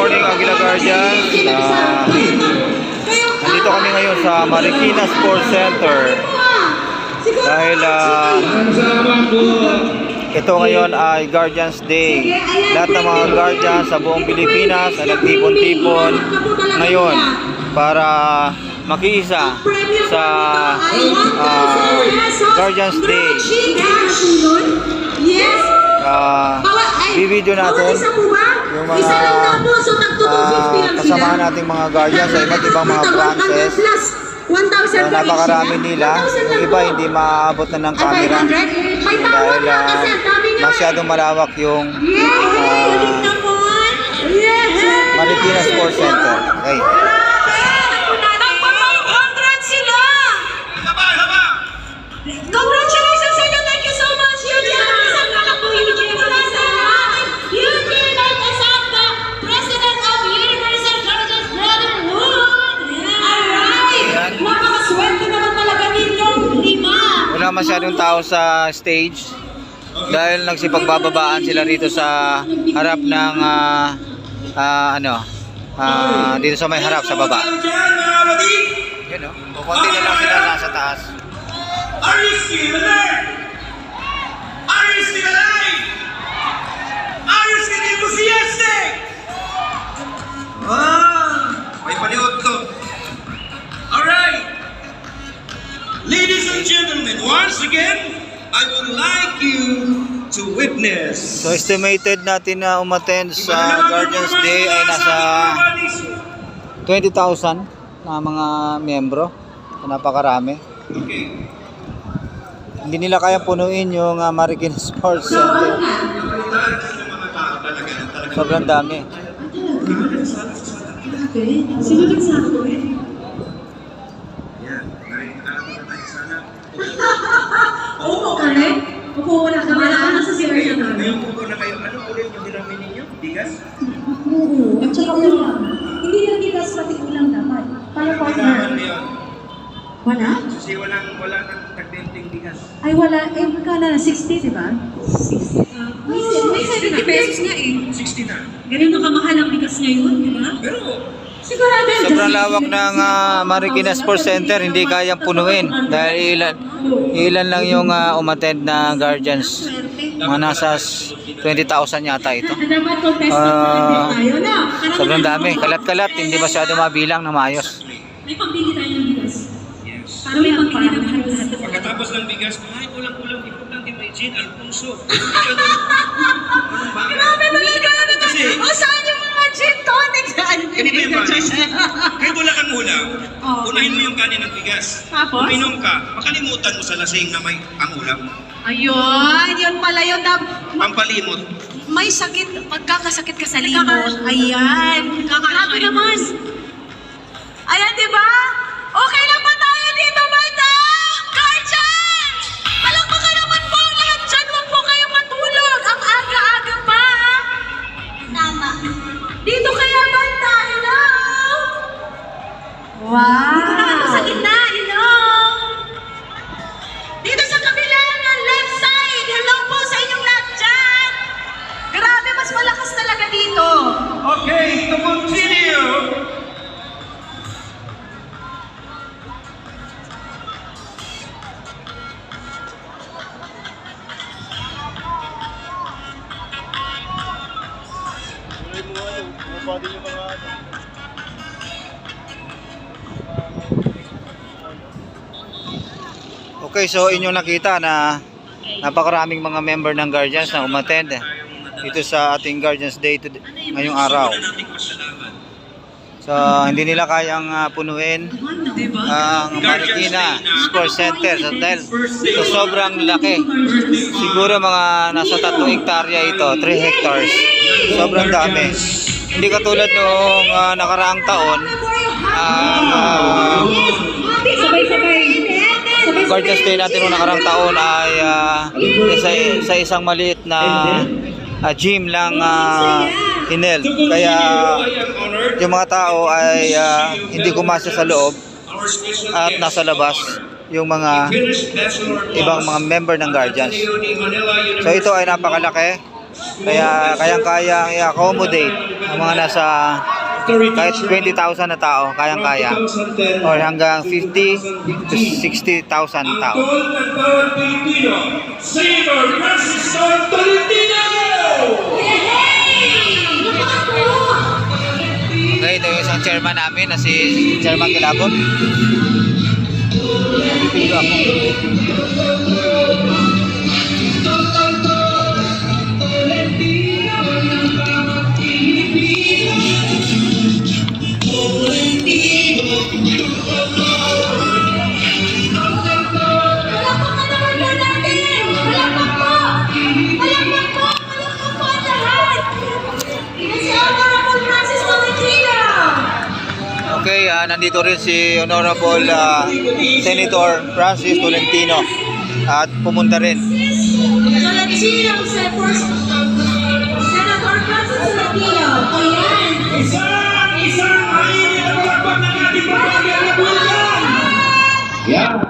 morning, Aguila Guardians. Nandito kami ngayon sa Marikina Sports Center. Dahil ito ngayon ay Guardians Day. Lahat ng mga Guardians sa buong Pilipinas ay nagtipon-tipon ngayon para makiisa sa Guardians Day. Bibidyo natin yung mga kasama nating mga Guardians sa iba't ibang mga branches. Napakarami nila. Yung iba hindi maaabot na ng camera dahil masyadong malawak yung Marikina Sports Center. Okay. Congratulations sa inyo. Thank you so much. President of Universal Guardians Brotherhood. Alright. Napakaswerte naman talaga ninyong lima. Wala masyadong tao sa stage dahil nagsipagbababaan sila rito sa harap ng dito sa may harap sa baba. Yun o. Kukunti na lang sila nasa taas. Are you still alive? Are you still alive? Are you still enthusiastic? May paliot to. Alright. Ladies and gentlemen, once again, I would like you to witness. So estimated natin na umattend sa Guardians Day ay nasa 20,000 na mga miyembro. Napakarami. Okay. Hindi nila kaya punuin yung Marikina Sports Center. Sobrang dami. Sino nagsabi? Yan. Alam mo na tayo sana. Oo, correct. Upo na ka. Wala ka na sa area namin. Ngayon po na kayo. Ano ulit yung dinamin ninyo? Bigas? Oo. At saka ulam. Hindi lang bigas, pati ulam naman. Para partner. Wala? Kasi wala nang tagdenting bigas. Ay, wala. Eh, magkano na? 60, di ba? 60. May 70 pesos nga eh. 60 na. Ganun kamahal ang bigas ngayon, di ba? Pero, Sigurado. Sobrang lawak ng Marikina Sports Center, hindi kayang punuin dahil ilan lang yung umattend na Guardians. Mga nasa 20,000 yata ito. Sobrang dami, kalat-kalat, hindi masyado mabilang na maayos. May pambili tayo ng bigas. yes. Para may pambili ng bigas. Pagkatapos ng bigas, ay, kulang-kulang, importante may gin, Alfonso. Grabe talaga! Kasi, O, saan yung mga gin tonic? ganito yung bagay. Kahit wala kang ulam, unahin mo yung kanin at bigas. Tapos? Uminom ka, makalimutan mo sa lasing na may ang ulam. Ayun, yun pala yun. Pampalimot. May sakit, magkakasakit ka sa limot. Ayan. Grabe naman. Ayan, di ba? Okay lang ba tayo dito, banda? Guardian! Palakpakan naman po ang lahat dyan. Huwag po kayong matulog. Ang aga-aga pa. Tama. Dito kaya, banda. Hello? Wow. Dito na ako sa gitna. Hello? Dito sa kabila ng left side. Hello po sa inyong lahat dyan. Grabe, mas malakas talaga dito. Okay, to continue. Okay, so inyong nakita na napakaraming mga member ng Guardians na umattend dito sa ating Guardians Day ngayong araw. So hindi nila kayang punuin ang Marikina Sports Center dahil so, sobrang laki. Siguro mga nasa 3 hektarya ito, 3 hectares. Sobrang dami. Hindi katulad noong nakaraang taon, Guardians Day natin noong nakaraang taon ay sa isang maliit na gym lang hineld. Kaya yung mga tao ay hindi kumasya sa loob at nasa labas yung mga ibang mga member ng Guardians. So ito ay napakalaki Kaya kayang-kaya i-accommodate ang mga nasa kahit 20,000 na tao, kayang-kaya. Or hanggang 50 to 60,000 tao. Gold ng bawat Pilipino, Senator Francis Tolentino! Okay, ito yung isang chairman namin na si Chairman Kilabot. Pipilo ako. Palakpakan naman po natin! Palakpak po! Palakpak po! Palakpak po ang lahat! Si Honorable Francis Tolentino! Okay, nandito rin si Honorable Senator Francis Tolentino at pumunta rin. Tolentino, Senator Francis Tolentino. Ayan! Isang mainit ang palakpak ng ating pamilya na Bulgan! Yan!